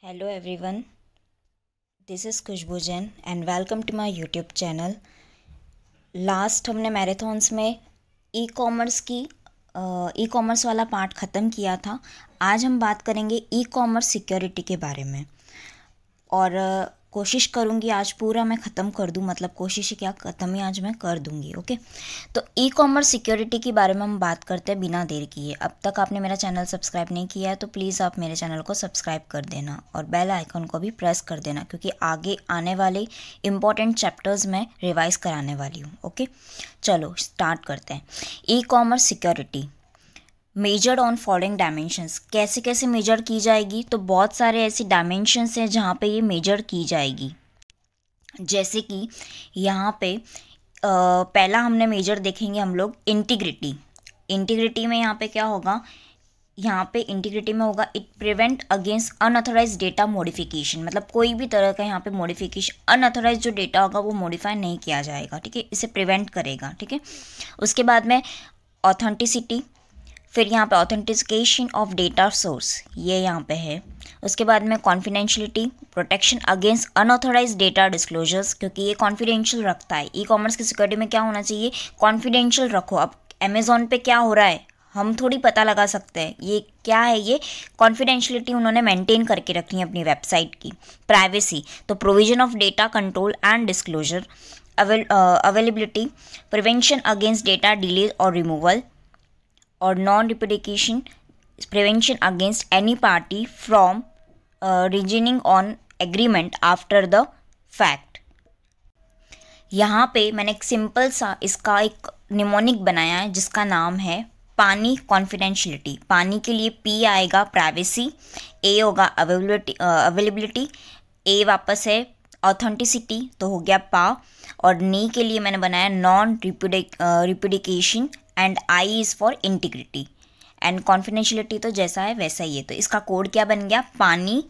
Hello everyone, this is Khushboo Jain and welcome to my YouTube channel. Last हमने marathons में e commerce वाला part ख़त्म किया था। आज हम बात करेंगे ई कॉमर्स सिक्योरिटी के बारे में और कोशिश करूँगी आज पूरा मैं ख़त्म कर दूँ, मतलब कोशिश क्या ख़त्म ही आज मैं कर दूँगी। ओके, तो ई कॉमर्स सिक्योरिटी के बारे में हम बात करते हैं बिना देर किए। अब तक आपने मेरा चैनल सब्सक्राइब नहीं किया है तो प्लीज़ आप मेरे चैनल को सब्सक्राइब कर देना और बेल आइकन को भी प्रेस कर देना, क्योंकि आगे आने वाले इम्पॉर्टेंट चैप्टर्स में रिवाइज कराने वाली हूँ। ओके, चलो स्टार्ट करते हैं। E commerce security measured on following dimensions. कैसे कैसे मेजर की जाएगी? तो बहुत सारे ऐसे डायमेंशंस हैं जहाँ पे ये मेजर की जाएगी। जैसे कि यहाँ पे पहला हमने मेजर देखेंगे हम लोग इंटीग्रिटी। इंटीग्रिटी में यहाँ पे क्या होगा? यहाँ पे इंटीग्रिटी में होगा it prevent against unauthorise data modification, मतलब कोई भी तरह का यहाँ पे मॉडिफिकेशन, अनऑथराइज जो डेटा होगा वो मॉडिफाई नहीं किया जाएगा। ठीक है, इसे प्रिवेंट करेगा। ठीक है, उसके बाद में ऑथेंटिसिटी, फिर यहाँ पे ऑथेंटिकेशन ऑफ डेटा सोर्स, ये यहाँ पे है। उसके बाद में confidentiality, protection against unauthorise data disclosures, क्योंकि ये कॉन्फिडेंशियल रखता है। ई कॉमर्स की सिक्योरिटी में क्या होना चाहिए? कॉन्फिडेंशियल रखो। अब अमेजोन पे क्या हो रहा है हम थोड़ी पता लगा सकते हैं, ये क्या है, ये कॉन्फिडेंशियलिटी उन्होंने मेंटेन करके रखनी है अपनी वेबसाइट की। प्राइवेसी, तो provision of data control and disclosure. Availability, prevention against data delete और रिमूवल, और non replication, prevention against any party from reasoning on agreement after the fact. यहाँ पे मैंने एक सिंपल सा इसका एक निमोनिक बनाया है जिसका नाम है पानी कॉन्फिडेंशियलिटी। पानी के लिए पी आएगा प्राइवेसी, ए होगा अवेलेबिलिटी, ए वापस है ऑथेंटिसिटी तो हो गया पा, और नी के लिए मैंने बनाया non replication and I is for integrity, and confidentiality तो जैसा है वैसा ही है। तो इसका कोड क्या बन गया? पानी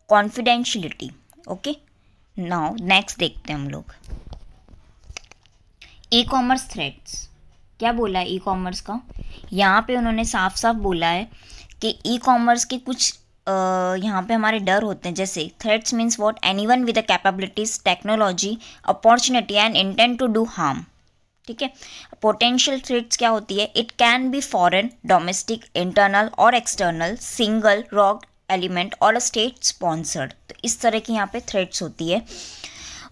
कॉन्फिडेंशियलिटी। ओके, नाउ नेक्स्ट देखते हैं हम लोग ई कॉमर्स थ्रेड्स। क्या बोला है ई कॉमर्स का? यहाँ पे उन्होंने साफ साफ बोला है कि ई कॉमर्स के कुछ यहाँ पे हमारे डर होते हैं। जैसे threads means what? Anyone with the capabilities, technology, opportunity and intent to do harm. ठीक है, पोटेंशियल थ्रेट्स क्या होती है? It can be foreign, domestic, internal और एक्सटर्नल, सिंगल, रॉग एलिमेंट और स्टेट स्पॉन्सर्ड। तो इस तरह की यहाँ पे थ्रेट्स होती है।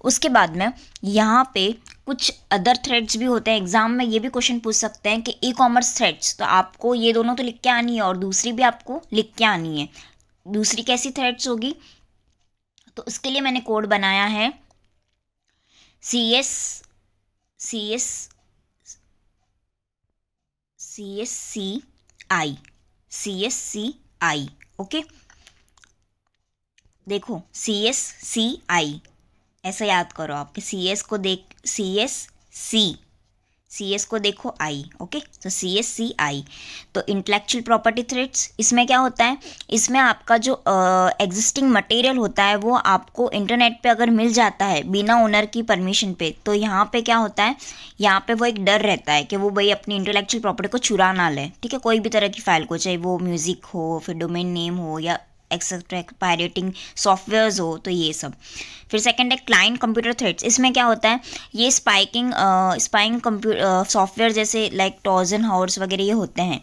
उसके बाद में यहाँ पे कुछ अदर थ्रेड्स भी होते हैं। एग्जाम में ये भी क्वेश्चन पूछ सकते हैं कि ई कॉमर्स थ्रेड्स, तो आपको ये दोनों तो लिख के आनी है और दूसरी भी आपको लिख के आनी है। दूसरी कैसी थ्रेड्स होगी? तो उसके लिए मैंने कोड बनाया है CSCI। ओके, देखो CSCI ऐसा याद करो आपके CS को देखो आई। ओके, तो CSCI। तो इंटेलेक्चुअल प्रॉपर्टी थ्रेट्स, इसमें क्या होता है? इसमें आपका जो एग्जिस्टिंग मटेरियल होता है वो आपको इंटरनेट पे अगर मिल जाता है बिना ओनर की परमिशन पे, तो यहाँ पे क्या होता है? यहाँ पे वो एक डर रहता है कि वो भाई अपनी इंटेलेक्चुअल प्रॉपर्टी को चुरा ना ले। ठीक है, कोई भी तरह की फाइल को, चाहे वो म्यूज़िक हो, फिर डोमेन नेम हो, या एक्सेट्रा पायरेटिंग सॉफ्टवेयर्स हो, तो ये सब। फिर सेकंड है क्लाइंट कंप्यूटर थ्रेट्स। इसमें क्या होता है? ये स्पाइंग कंप्यूटर सॉफ्टवेयर जैसे लाइक ट्रोजन हॉर्स वगैरह ये होते हैं।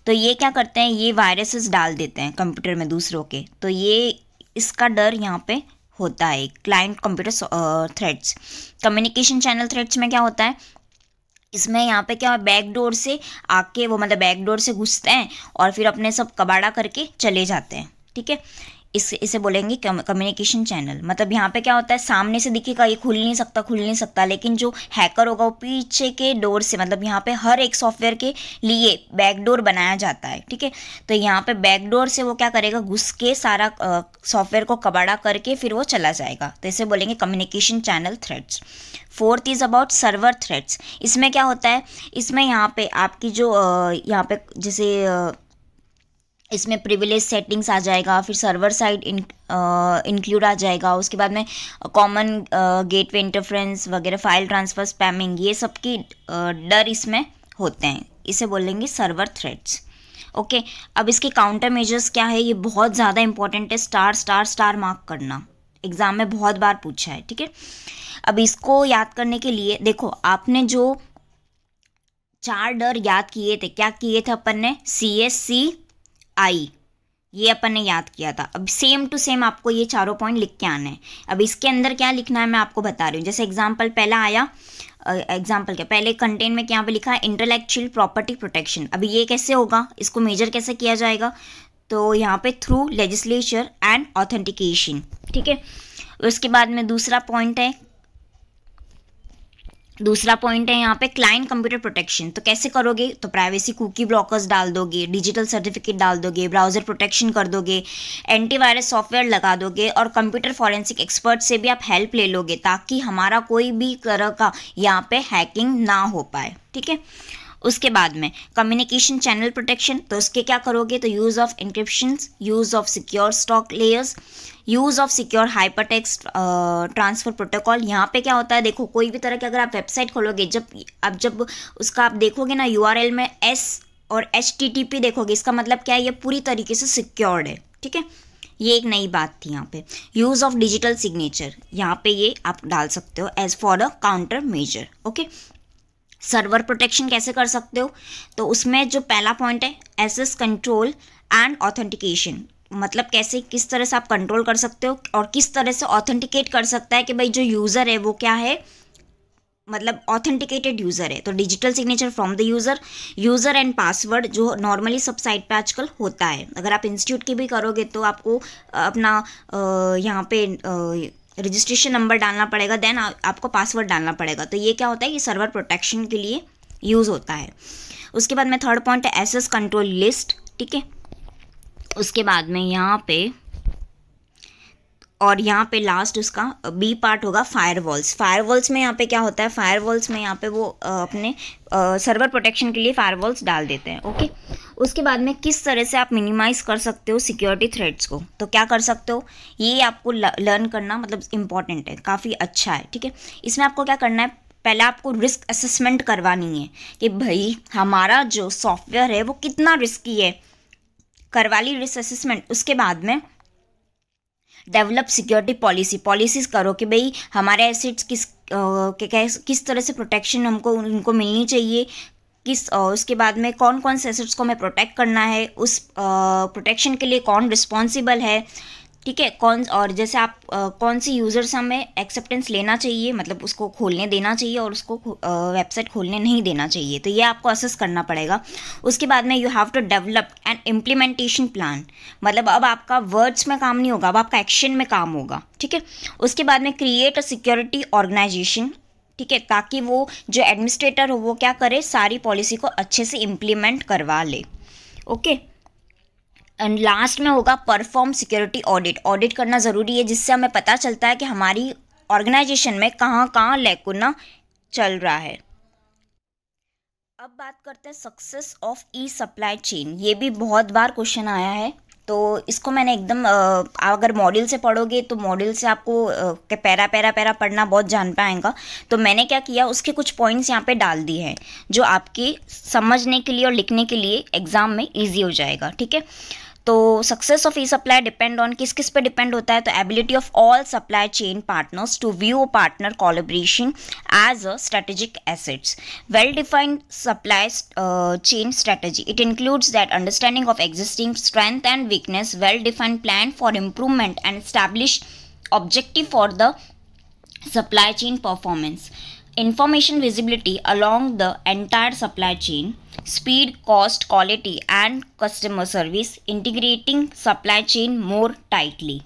तो ये क्या करते हैं? ये वायरसेस डाल देते हैं कंप्यूटर में दूसरों के, तो ये इसका डर यहाँ पे होता है। Client computer threats. Communication channel threats में क्या होता है? इसमें यहाँ पे क्या, बैकडोर से आके वो, मतलब बैकडोर से घुसते हैं और फिर अपने सब कबाड़ा करके चले जाते हैं। ठीक है, इसे बोलेंगे कम्युनिकेशन चैनल। मतलब यहाँ पे क्या होता है? सामने से दिखेगा ये खुल नहीं सकता, लेकिन जो हैकर होगा वो पीछे के डोर से, मतलब यहाँ पे हर एक सॉफ्टवेयर के लिए बैकडोर बनाया जाता है। ठीक है, तो यहाँ पे बैकडोर से वो क्या करेगा? घुस के सारा सॉफ्टवेयर को कबाड़ा करके फिर वो चला जाएगा। तो इसे बोलेंगे communication channel threads. Fourth is about server threads. इसमें क्या होता है? इसमें यहाँ पे आपकी जो यहाँ पे जैसे इसमें प्रिविलेज सेटिंग्स आ जाएगा, फिर सर्वर साइड इंक्लूड आ जाएगा। उसके बाद में कॉमन गेटवे इंटरफ्रेंस वगैरह, फाइल ट्रांसफ़र, स्पैमिंग, ये सब की डर इसमें होते हैं। इसे बोलेंगे सर्वर थ्रेड्स। ओके, अब इसके काउंटर मेजर्स क्या है, ये बहुत ज़्यादा इंपॉर्टेंट है, स्टार स्टार स्टार मार्क करना, एग्जाम में बहुत बार पूछा है, ठीक है। अब इसको याद करने के लिए देखो, आपने जो 4 डर याद किए थे, क्या किए थे अपन ने, CSCI, ये अपन ने याद किया था। अब सेम टू सेम आपको ये चारों पॉइंट लिख के आना है। अब इसके अंदर क्या लिखना है मैं आपको बता रही हूँ। जैसे एग्जाम्पल पहला आया, एग्जाम्पल क्या, पहले कंटेंट में यहाँ पे लिखा है इंटेलेक्चुअल प्रॉपर्टी प्रोटेक्शन। अभी ये कैसे होगा, इसको मेजर कैसे किया जाएगा, तो यहाँ पे थ्रू लेजिस्लेचर एंड ऑथेंटिकेशन, ठीक है। उसके बाद में दूसरा पॉइंट है यहाँ पे क्लाइंट कंप्यूटर प्रोटेक्शन। तो कैसे करोगे, तो प्राइवेसी कुकी ब्लॉकर्स डाल दोगे, डिजिटल सर्टिफिकेट डाल दोगे, ब्राउजर प्रोटेक्शन कर दोगे, एंटीवायरस सॉफ्टवेयर लगा दोगे, और कंप्यूटर फॉरेंसिक एक्सपर्ट से भी आप हेल्प ले लोगे ताकि हमारा कोई भी तरह का यहाँ पे हैकिंग ना हो पाए, ठीक है। उसके बाद में कम्युनिकेशन चैनल प्रोटेक्शन, तो उसके क्या करोगे, तो use of encryption, use of secure stock layers, use of secure hypertext transfer protocol. यहाँ पे क्या होता है, देखो कोई भी तरह की अगर आप वेबसाइट खोलोगे, जब उसका आप देखोगे ना URL में S और HTTP देखोगे, इसका मतलब क्या है, ये पूरी तरीके से सिक्योर्ड है, ठीक है। ये एक नई बात थी यहाँ पे। यूज़ ऑफ डिजिटल सिग्नेचर, यहाँ पे ये आप डाल सकते हो as for a counter measure, okay. Server protection कैसे कर सकते हो, तो उसमें जो पहला पॉइंट है एक्सेस कंट्रोल एंड ऑथेंटिकेशन, मतलब कैसे किस तरह से आप कंट्रोल कर सकते हो और किस तरह से ऑथेंटिकेट कर सकता है कि भाई जो यूज़र है वो क्या है, मतलब ऑथेंटिकेटेड यूज़र है। तो digital signature from the user and password, जो नॉर्मली सब साइट पे आजकल होता है। अगर आप इंस्टीट्यूट की भी करोगे तो आपको अपना यहाँ पे रजिस्ट्रेशन नंबर डालना पड़ेगा, देन आपको पासवर्ड डालना पड़ेगा। तो ये क्या होता है, ये सर्वर प्रोटेक्शन के लिए यूज़ होता है। उसके बाद में थर्ड पॉइंट है एसेस कंट्रोल लिस्ट, ठीक है। उसके बाद में यहाँ पे और यहाँ पे लास्ट उसका बी पार्ट होगा फायरवॉल्स में यहाँ पे क्या होता है, फायरवॉल्स में यहाँ पे वो अपने सर्वर प्रोटेक्शन के लिए फायरवॉल्स डाल देते हैं, ओके। उसके बाद में किस तरह से आप मिनिमाइज़ कर सकते हो सिक्योरिटी थ्रेट्स को, तो क्या कर सकते हो, ये आपको लर्न करना मतलब इम्पॉर्टेंट है, काफ़ी अच्छा है, ठीक है। इसमें आपको क्या करना है, पहले आपको रिस्क असेसमेंट करवानी है कि भाई हमारा जो सॉफ्टवेयर है वो कितना रिस्की है, करवा ली रिस्क असेसमेंट। उसके बाद में डेवलप सिक्योरिटी पॉलिसीज़ करो कि भाई हमारे एसेट्स किस तरह से प्रोटेक्शन हमको उनको मिलनी चाहिए, उसके बाद में कौन कौन से एसेट्स को हमें प्रोटेक्ट करना है, उस प्रोटेक्शन के लिए कौन रिस्पॉन्सिबल है, ठीक है। और जैसे आप कौन सी यूज़र से हमें एक्सेप्टेंस लेना चाहिए, मतलब उसको खोलने देना चाहिए और उसको वेबसाइट खोलने नहीं देना चाहिए, तो ये आपको असेस करना पड़ेगा। उसके बाद में you have to develop an implementation plan, मतलब अब आपका वर्ड्स में काम नहीं होगा, अब आपका एक्शन में काम होगा, ठीक है। उसके बाद में क्रिएट अ सिक्योरिटी ऑर्गेनाइजेशन, ठीक है, ताकि वो जो एडमिनिस्ट्रेटर हो वो क्या करे, सारी पॉलिसी को अच्छे से इम्प्लीमेंट करवा ले, ओके। एंड लास्ट में होगा परफॉर्म सिक्योरिटी ऑडिट करना ज़रूरी है, जिससे हमें पता चलता है कि हमारी ऑर्गेनाइजेशन में कहाँ कहाँ लैकुना चल रहा है। अब बात करते हैं success of e supply chain. ये भी बहुत बार क्वेश्चन आया है, तो इसको मैंने एकदम अगर मॉड्यूल से पढ़ोगे तो मॉड्यूल से आपको पैरा पैरा पैरा पढ़ना बहुत जान पाएगा। तो मैंने क्या किया, उसके कुछ पॉइंट्स यहाँ पे डाल दिए हैं जो आपके समझने के लिए और लिखने के लिए एग्ज़ाम में ईजी हो जाएगा, ठीक है। तो success of e supply depend on किस किस पे डिपेंड होता है, तो ability of all supply chain partners to view partner collaboration as a strategic assets, well defined supply chain strategy. It includes that understanding of existing strength and weakness, well-defined plan for improvement, and established objective for the supply chain performance. Information visibility along the entire supply chain, speed, cost, quality, and customer service, integrating supply chain more tightly.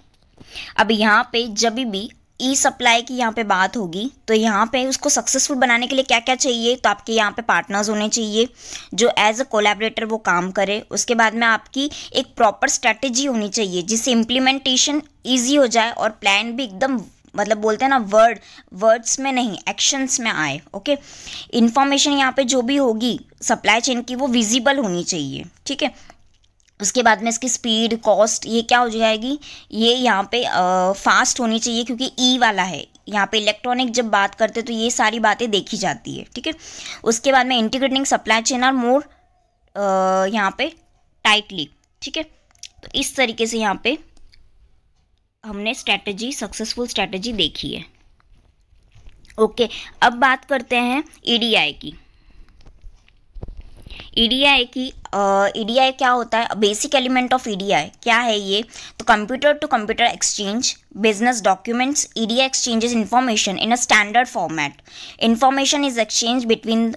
अब यहाँ पे जब भी ई supply की यहाँ पे बात होगी तो यहाँ पे उसको सक्सेसफुल बनाने के लिए क्या क्या चाहिए, तो आपके यहाँ पे पार्टनर्स होने चाहिए जो एज अ कोलैबोरेटर वो काम करे। उसके बाद में आपकी एक प्रॉपर स्ट्रैटेजी होनी चाहिए जिससे इम्प्लीमेंटेशन ईजी हो जाए और प्लान भी एकदम मतलब बोलते हैं ना वर्ड्स में नहीं एक्शंस में आए, ओके। इन्फॉर्मेशन यहाँ पे जो भी होगी सप्लाई चेन की वो विजिबल होनी चाहिए, ठीक है। उसके बाद में इसकी स्पीड, कॉस्ट, ये क्या हो जाएगी, ये यहाँ पे फास्ट होनी चाहिए क्योंकि ई वाला है। यहाँ पे इलेक्ट्रॉनिक जब बात करते तो ये सारी बातें देखी जाती है, ठीक है। उसके बाद में इंटीग्रेटिंग सप्लाई चेन और मोर यहाँ पे टाइटली, ठीक है। तो इस तरीके से यहाँ पे हमने स्ट्रैटेजी, सक्सेसफुल स्ट्रैटेजी देखी है। ओके, अब बात करते हैं ईडीआई की। ईडीआई क्या होता है? बेसिक एलिमेंट ऑफ ईडीआई क्या है ये? तो computer to computer exchange business documents. EDI exchanges information in a standard format. Information is exchange between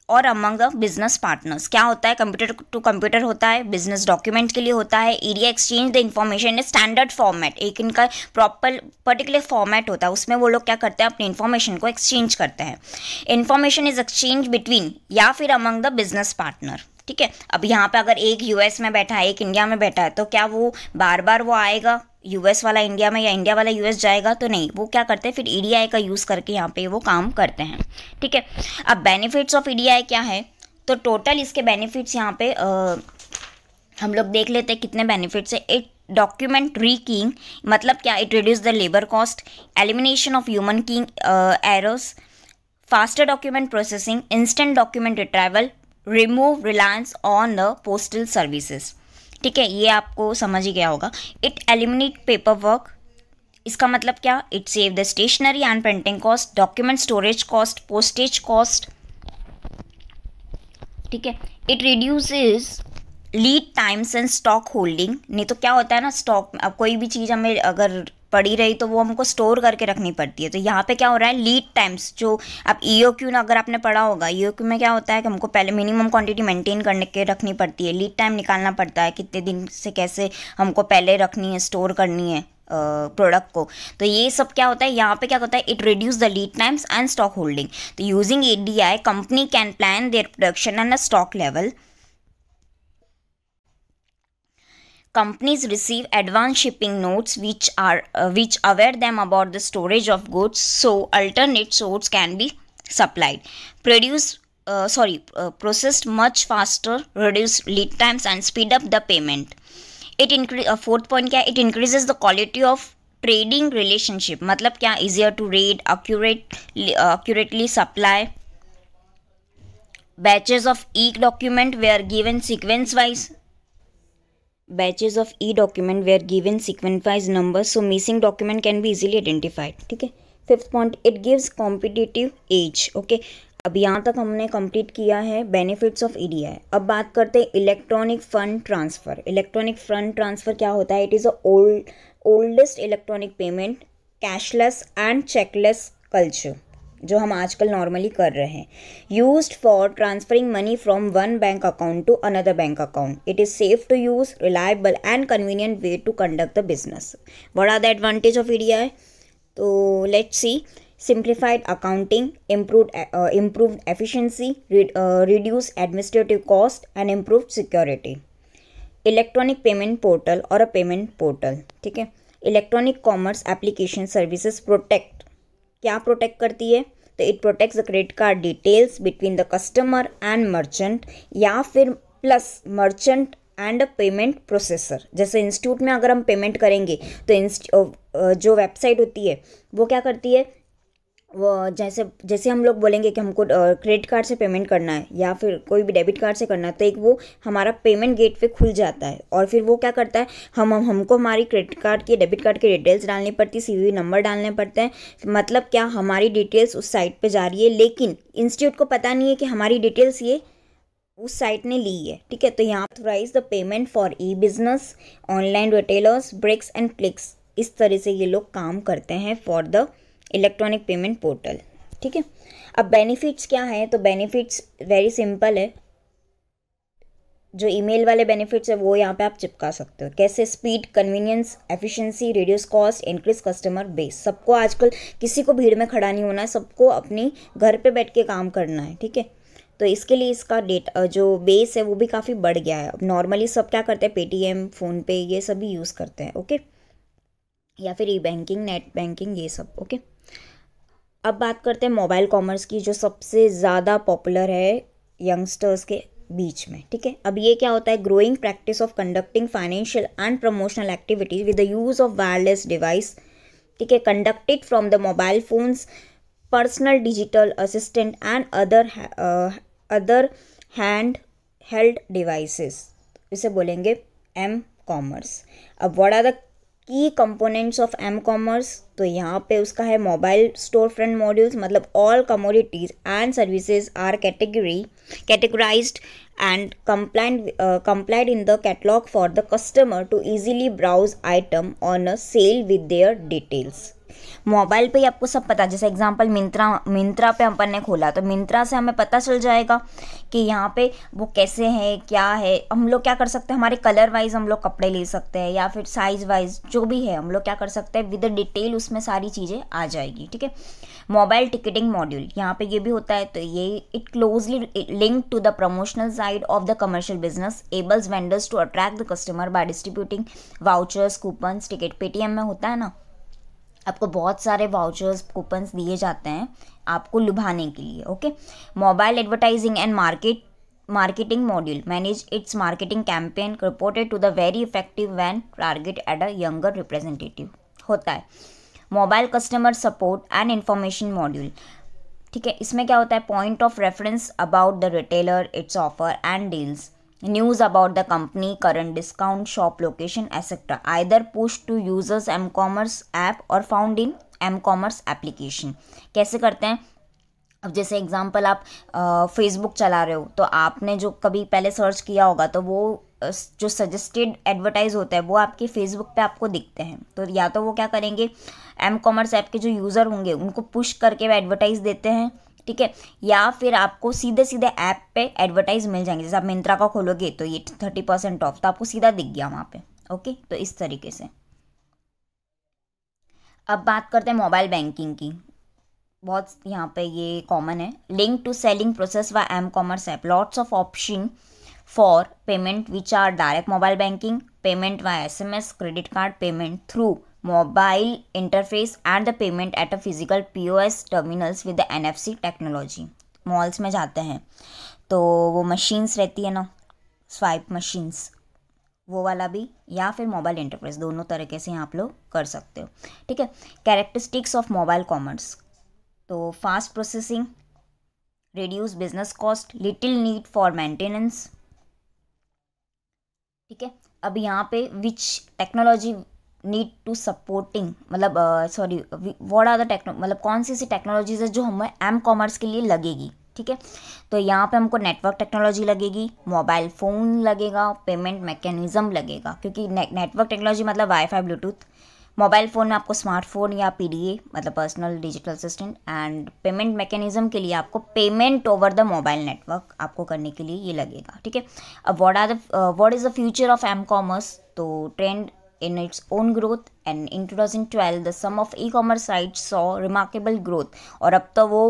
और अमंग द बिजनेस पार्टनर्स। क्या होता है? कंप्यूटर टू कंप्यूटर होता है, बिजनेस डॉक्यूमेंट के लिए होता है। EDI exchange the information in standard format, एक इनका प्रॉपर पर्टिकुलर फॉर्मेट होता है, उसमें वो लोग क्या करते हैं? अपनी इन्फॉर्मेशन को एक्सचेंज करते हैं। इन्फॉर्मेशन इज एक्सचेंज बिटवीन या फिर अमंग द बिजनेस पार्टनर, ठीक है। अब यहाँ पे अगर एक यूएस में बैठा है, एक इंडिया में बैठा है, तो क्या वो बार बार वो आएगा यूएस वाला इंडिया में या इंडिया वाला यूएस जाएगा? तो नहीं, वो क्या करते हैं? फिर ईडीआई का यूज़ करके यहाँ पे वो काम करते हैं, ठीक है। अब बेनिफिट्स ऑफ ईडीआई क्या है? तो टोटल इसके बेनिफिट्स यहाँ पे हम लोग देख लेते हैं कितने बेनिफिट्स है। इट डॉक्यूमेंट रीकीइंग, मतलब क्या? It reduce the labour cost, elimination of human keying errors, faster document processing, instant document retrieval, remove reliance on the postal services, ठीक है। ये आपको समझ ही गया होगा। इट एलिमिनेट पेपर वर्क, इसका मतलब क्या? It save the stationery and printing cost, document storage cost, postage cost, ठीक है। It reduces lead times and stock holding. नहीं तो क्या होता है ना, स्टॉक, अब कोई भी चीज़ हमें अगर पड़ी रही तो वो हमको स्टोर करके रखनी पड़ती है। तो यहाँ पे क्या हो रहा है? लीड टाइम्स, जो अब ईओक्यू ना, अगर आपने पढ़ा होगा, ईओक्यू में क्या होता है कि हमको पहले मिनिमम क्वांटिटी मेंटेन करने के रखनी पड़ती है, लीड टाइम निकालना पड़ता है, कितने दिन से कैसे हमको पहले रखनी है, स्टोर करनी है प्रोडक्ट को। तो ये सब क्या होता है? यहाँ पे क्या होता है? It reduce the lead times and stock holding. तो using EDI company can plan their production and a stock level. Companies receive advance shipping notes which aware them about the storage of goods, so alternate source can be supplied. Processed much faster, reduce lead times and speed up the payment. Fourth point क्या? It increases the quality of trading relationship. मतलब क्या? Easier to read, accurately supply. Batches of e-document were given sequence wise. Batches of e-document were given sequence-wise numbers, so missing document can be easily identified, ठीक है। Fifth point, it gives competitive edge, okay. अब यहाँ तक हमने complete किया है benefits of EDI. अब बात करते हैं electronic fund transfer. Electronic fund transfer क्या होता है? It is a oldest electronic payment, cashless and chequeless culture, जो हम आजकल नॉर्मली कर रहे हैं। Used for transferring money from one bank account to another bank account. It is safe to use, reliable and convenient way to conduct the business. What are the advantage of EDI? तो let's see. Simplified accounting, improved efficiency, reduce administrative cost and improved security. Electronic payment portal और अ payment portal, ठीक है। Electronic commerce application services protect, क्या protect करती है? तो it protects the credit card details between the customer and merchant, या फिर plus merchant and a payment processor. जैसे इंस्टीट्यूट में अगर हम पेमेंट करेंगे तो जो वेबसाइट होती है वो क्या करती है? वो जैसे हम लोग बोलेंगे कि हमको क्रेडिट कार्ड से पेमेंट करना है या फिर कोई भी डेबिट कार्ड से करना है, तो एक वो हमारा पेमेंट गेटवे खुल जाता है और फिर वो क्या करता है, हमको हमारी क्रेडिट कार्ड की, डेबिट कार्ड की डिटेल्स डालनी पड़ती है, सीवीवी नंबर डालने पड़ते हैं। मतलब क्या, हमारी डिटेल्स उस साइट पे जा रही है, लेकिन इंस्टीट्यूट को पता नहीं है कि हमारी डिटेल्स ये उस साइट ने ली है, ठीक है। तो यहाँ authorise the payment for e business, online retailers, bricks and clicks, इस तरह से ये लोग काम करते हैं for the electronic payment portal, ठीक है। अब बेनिफिट्स क्या है? तो बेनिफिट्स वेरी सिंपल है। जो ईमेल वाले बेनिफिट्स है वो यहाँ पे आप चिपका सकते हो। कैसे? Speed, convenience, efficiency, reduce cost, increase customer base. सबको आजकल किसी को भीड़ में खड़ा नहीं होना है, सबको अपनी घर पे बैठ के काम करना है, ठीक है। तो इसके लिए इसका डेटा जो बेस है वो भी काफ़ी बढ़ गया है। अब नॉर्मली सब क्या करते हैं? पेटीएम, फ़ोनपे, ये सभी यूज़ करते हैं, ओके, या फिर ई बैंकिंग, नेट बैंकिंग, ये सब, ओके। अब बात करते हैं मोबाइल कॉमर्स की, जो सबसे ज़्यादा पॉपुलर है यंगस्टर्स के बीच में, ठीक है। अब ये क्या होता है? Growing practice of conducting financial and promotional activities with the use of wireless device, ठीक है, conducted from the mobile phones, personal digital assistant and other hand held devices. इसे बोलेंगे एम कॉमर्स। अब what are the key components of M commerce, तो यहाँ पे उसका है मोबाइल स्टोर फ्रंट मॉड्यूल्स, मतलब all commodities and services are categorised and complied in the catalog for the customer to easily browse item on a sale with their details। Mobile पे ही आपको सब पता, जैसे एग्जांपल मिंत्रा पे अपन ने खोला तो मिंत्रा से हमें पता चल जाएगा कि यहाँ पे वो कैसे है, क्या है। हम लोग क्या कर सकते हैं, हमारे कलर वाइज हम लोग कपड़े ले सकते हैं, या फिर साइज वाइज जो भी है हम लोग क्या कर सकते हैं, विद डिटेल उसमें सारी चीज़ें आ जाएगी। ठीक है, मोबाइल टिकटिंग मॉड्यूल यहाँ पे ये भी होता है, तो ये it closely link to the promotional side of the commercial business, enables vendors to attract the customer by distributing vouchers, coupons, ticket. Paytm में होता है ना, आपको बहुत सारे वाउचर्स कूपन्स दिए जाते हैं आपको लुभाने के लिए। Okay, mobile advertising and marketing module manage its marketing campaign reported to the very effective when target at a younger representative होता है। Mobile customer support and information module, ठीक है, इसमें क्या होता है, point of reference about the retailer, its offer and deals, news about the company, current discount, shop location, etc. either pushed to users m-commerce app or found in m-commerce application। कैसे करते हैं, अब जैसे एग्जांपल आप Facebook चला रहे हो तो आपने जो कभी पहले सर्च किया होगा तो वो जो सजेस्टेड एडवर्टाइज होता है वो आपके फेसबुक पे आपको दिखते हैं। तो या तो वो क्या करेंगे, एम कॉमर्स ऐप के जो यूज़र होंगे उनको पुश करके वो एडवर्टाइज देते हैं। ठीक है, या फिर आपको सीधे सीधे ऐप पे एडवर्टाइज मिल जाएंगे। जैसे आप मिंत्रा का खोलोगे तो ये 30% ऑफ, तो आपको सीधा दिख गया वहाँ पे। ओके, तो इस तरीके से। अब बात करते हैं मोबाइल बैंकिंग की, बहुत यहाँ पे ये कॉमन है। Link to selling process via M commerce app, lots of option for payment which are direct mobile banking, payment via SMS, credit card payment through mobile interface and the payment at a physical POS terminals with the NFC technology. Malls में जाते हैं तो वो machines रहती है ना, swipe machines, वो वाला भी, या फिर मोबाइल इंटरफेस, दोनों तरीके से आप लोग कर सकते हो। ठीक है, कैरेक्टरिस्टिक्स ऑफ मोबाइल कॉमर्स, तो fast processing, reduce business cost, little need for maintenance. ठीक है, अब यहाँ पे which technology need to supporting, मतलब सॉरी व्हाट आर द मतलब कौन सी टेक्नोलॉजीज है जो हमें एम कॉमर्स के लिए लगेगी। ठीक है, तो यहाँ पे हमको नेटवर्क टेक्नोलॉजी लगेगी, मोबाइल फ़ोन लगेगा, पेमेंट मैकेनिज्म लगेगा, क्योंकि नेटवर्क टेक्नोलॉजी मतलब वाईफाई ब्लूटूथ, मोबाइल फ़ोन में आपको स्मार्टफोन या PDA मतलब personal digital assistant, and payment mechanism के लिए आपको payment over the mobile network आपको करने के लिए ये लगेगा। ठीक है, अब what is the future of M commerce, तो trend in its own growth, and in 2012 the sum of e-commerce sites saw remarkable growth, और अब तो वो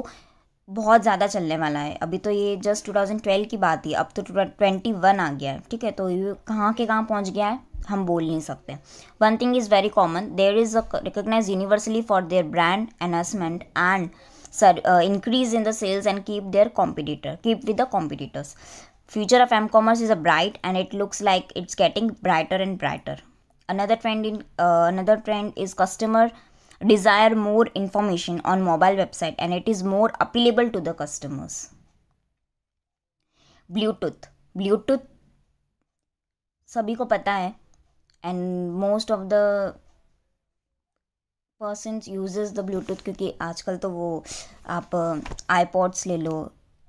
बहुत ज़्यादा चलने वाला है। अभी तो ये जस्ट 2012 की बात ही, अब तो 21 आ गया है। ठीक है, तो ये कहाँ के कहाँ पहुँच गया है हम बोल नहीं सकते। One thing is very common, there is a recognise universally for their brand enhancement and increase in the sales and keep with the competitors. Future of m-commerce is a bright, and it looks like it's getting brighter and brighter. Another trend is customer desire more information on mobile website, and it is more appealable to the customers. Bluetooth सभी को पता है, and most of the persons uses the Bluetooth, क्योंकि आजकल तो वो आप iPods ले लो,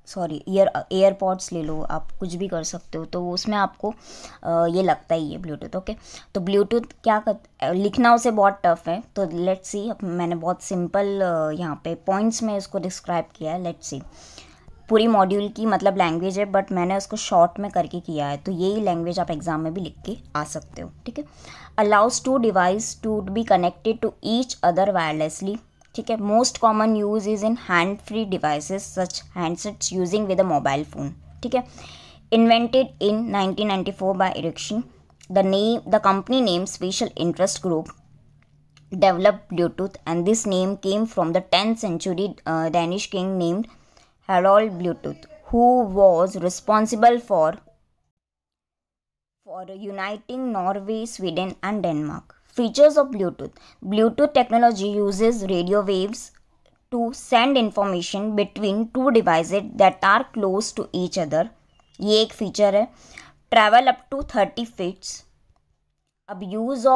सॉरी एयरपॉड्स ले लो, आप कुछ भी कर सकते हो, तो उसमें आपको ये लगता ही है ब्लूटूथ। ओके, तो ब्लूटूथ क्या लिखना उसे बहुत टफ है, तो लेट्स सी, मैंने बहुत सिंपल यहाँ पे पॉइंट्स में इसको डिस्क्राइब किया है। लेट्स सी, पूरी मॉड्यूल की मतलब लैंग्वेज है, बट मैंने उसको शॉर्ट में करके किया है, तो यही लैंग्वेज आप एग्जाम में भी लिख के आ सकते हो। ठीक है, allows to device to be connected to each other wirelessly. ठीक है, most common use is in hand free devices such handsets using with a mobile phone. ठीक है, invented in 1994 by Ericsson, the company name special interest group developed Bluetooth, and this name came from the 10th century Danish king named Harald Bluetooth, who was responsible for uniting Norway, Sweden and Denmark. Features of Bluetooth. Bluetooth technology uses radio waves to send information between two devices that are close to each other. ये एक feature है। Travel up to 30 feets. अब use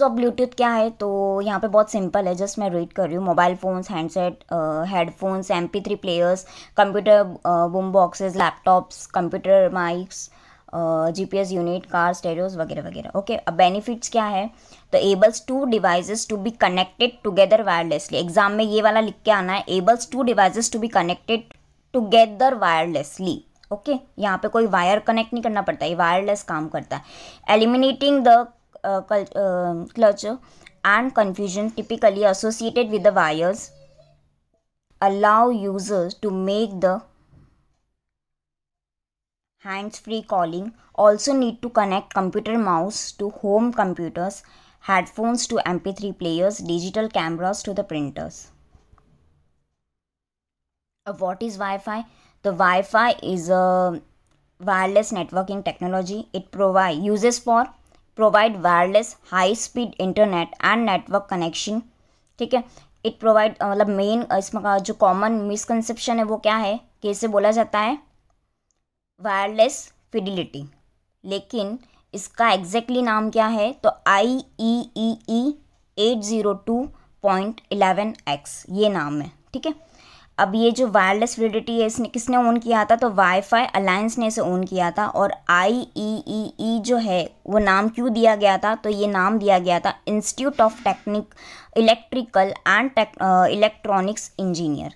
of Bluetooth क्या है, तो यहाँ पे बहुत सिंपल है, जस्ट मैं रीड कर रही हूँ। Mobile phones, handset, headphones, MP3 players, computer boom boxes, laptops, computer mics, GPS unit, car stereos वगैरह वगैरह। ओके, अब बेनिफिट्स क्या है, तो enables to devices to be connected together wirelessly. Exam में ये वाला लिख के आना है, enables to devices to be connected together wirelessly. Okay, यहाँ पे कोई वायर कनेक्ट नहीं करना पड़ता, ये वायरलेस काम करता है। Eliminating the clutter and confusion typically associated with the wires, allow users to make the hands-free calling. Also need to connect computer mouse to home computers, headphones to MP3 players, digital cameras to the printers. What is Wi-Fi? The Wi-Fi is a wireless networking technology. It provide wireless high speed internet and network connection. ठीक है, it provide मतलब main इसमें का जो common misconception है वो क्या है, कैसे बोला जाता है वायरलेस फिडिलिटी, लेकिन इसका एग्जैक्टली नाम क्या है, तो IEEE 802.11x ये नाम है। ठीक है, अब ये जो वायरलेस फिडिलिटी है इसने किसने ओन किया था, तो वाईफाई अलायंस ने इसे ओन किया था। और IEEE जो है वो नाम क्यों दिया गया था, तो ये नाम दिया गया था institute of electrical and electronics engineer.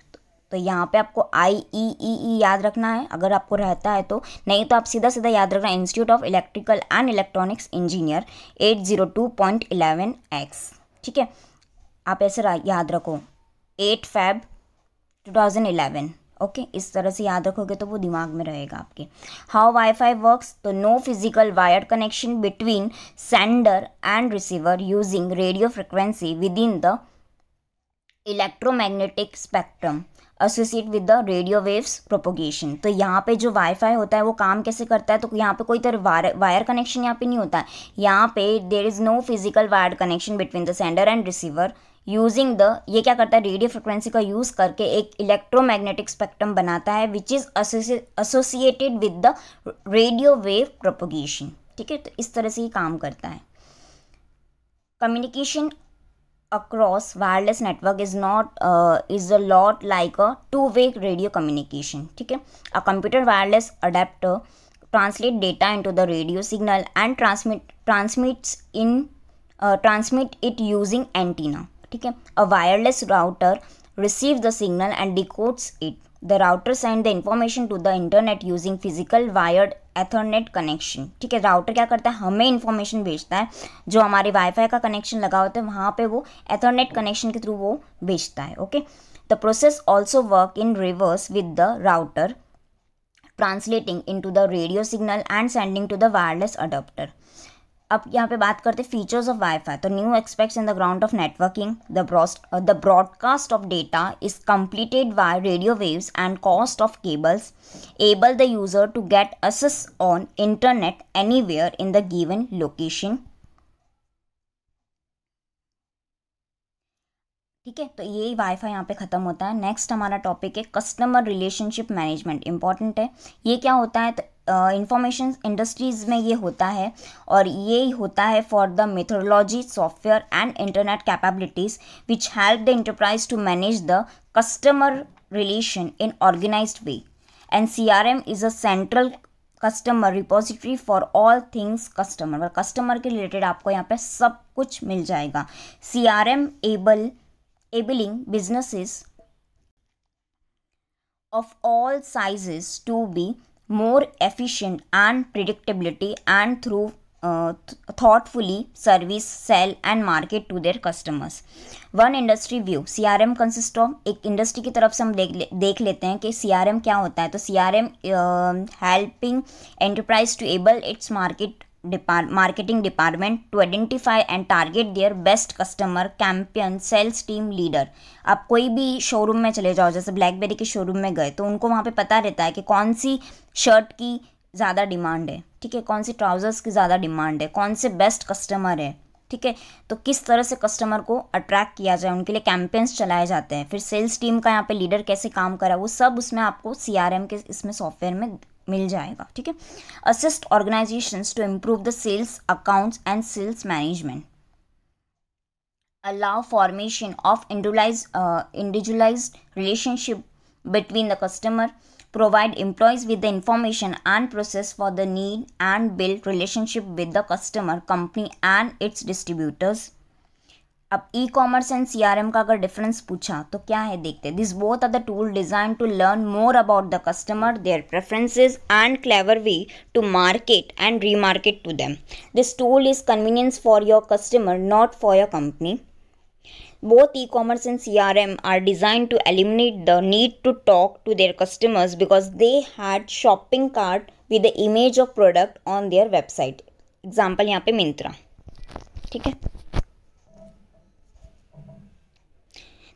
तो यहाँ पे आपको IEEE याद रखना है अगर आपको रहता है तो, नहीं तो आप सीधा सीधा याद रखना institute of electrical and electronics engineer 802.11x। ठीक है, आप ऐसे याद रखो 8 Feb 2011। ओके, इस तरह से याद रखोगे तो वो दिमाग में रहेगा आपके। हाउ वाईफाई वर्क्स, तो no physical wired connection between sender and receiver using radio frequency within the electromagnetic spectrum associate with the radio waves propagation. तो यहाँ पे जो वाईफाई होता है वो काम कैसे करता है, तो यहाँ पे कोई तरह वायर कनेक्शन यहाँ पे नहीं होता है, यहाँ पे there is no physical wired connection between the sender and receiver using the, ये क्या करता है रेडियो फ्रिक्वेंसी का यूज़ करके एक इलेक्ट्रोमैग्नेटिक स्पेक्ट्रम बनाता है which is associated with the radio wave propagation. ठीक है, तो इस तरह से ही काम करता है। Communication across wireless network is a lot like a two-way radio communication. ठीक है, a computer wireless adapter translate data into the radio signal and transmit it using antenna. ठीक है, a wireless router receives the signal and decodes it. The router send the information to the internet using physical wired Ethernet connection. ठीक है, router क्या करता है, हमें information भेजता है, जो हमारे वाईफाई का कनेक्शन लगा होता है वहाँ पे वो एथरनेट कनेक्शन के थ्रू वो भेजता है। Okay, the process also work in reverse with the router translating into the radio signal and sending to the wireless adapter. अब यहाँ पे बात करते हैं फीचर्स ऑफ वाईफाई। तो new expects in the ground of networking, the broadcast of data is completed by radio waves and cost of cables able the user to get access on internet anywhere in the given location. ठीक है, तो यही wifi यहाँ पे ख़त्म होता है। Next हमारा टॉपिक है कस्टमर रिलेशनशिप मैनेजमेंट। इंपॉर्टेंट है, ये क्या होता है, तो इंफॉर्मेशन इंडस्ट्रीज़ में ये होता है, और ये होता है for the methodology software and internet capabilities which help the enterprise to manage the customer relation in organised way, and CRM is a central customer repository for all things customer. Customer के related आपको यहाँ पे सब कुछ मिल जाएगा। CRM enabling businesses of all sizes to be more efficient and predictability and through thoughtfully service, sell and market to their customers. One industry view, CRM consists of, एक industry की तरफ से हम देख लेते हैं कि CRM क्या होता है। तो CRM helping enterprise to able its marketing department to identify and target their best customer campaign sales team leader। आप कोई भी शोरूम में चले जाओ, जैसे ब्लैकबेरी के शोरूम में गए तो उनको वहाँ पे पता रहता है कि कौन सी शर्ट की ज़्यादा डिमांड है, ठीक है, कौन सी ट्राउजर्स की ज़्यादा डिमांड है, कौन से बेस्ट कस्टमर है। ठीक है, तो किस तरह से कस्टमर को अट्रैक्ट किया जाए, उनके लिए कैंपेन्स चलाए जाते हैं। फिर सेल्स टीम का यहाँ पे लीडर कैसे काम करा, वो सब उसमें आपको CRM के इसमें सॉफ्टवेयर में मिल जाएगा, ठीक है। Assist organisations to improve the sales accounts and sales management, allow formation of individualized relationship between the customer, provide employees with the information and process for the need, and build relationship with the customer, company and its distributors. अब e commerce and C R M का अगर difference पूछा तो क्या है, देखते हैं। This both are the tool design to learn more about the customer, their preferences and clever way to market and remarket to them. This tool is convenience for your customer, not for your company. Both e-commerce and CRM are designed to eliminate the need to talk to their customers because they had shopping cart with the image of product on their website. Example यहाँ पे मिंत्रा, ठीक है।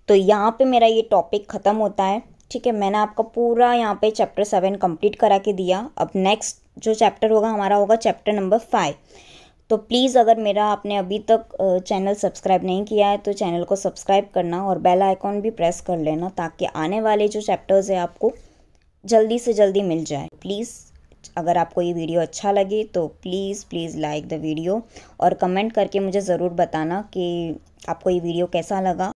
तो यहाँ पे मेरा ये topic ख़त्म होता है, ठीक है। मैंने आपका पूरा यहाँ पे चैप्टर 7 कंप्लीट करा के दिया। अब नेक्स्ट जो चैप्टर होगा हमारा होगा चैप्टर नंबर 5। तो प्लीज़ अगर मेरा आपने अभी तक चैनल सब्सक्राइब नहीं किया है तो चैनल को सब्सक्राइब करना और बेल आइकॉन भी प्रेस कर लेना, ताकि आने वाले जो चैप्टर्स है आपको जल्दी से जल्दी मिल जाए। प्लीज़ अगर आपको ये वीडियो अच्छा लगे तो प्लीज़ लाइक द वीडियो और कमेंट करके मुझे ज़रूर बताना कि आपको ये वीडियो कैसा लगा।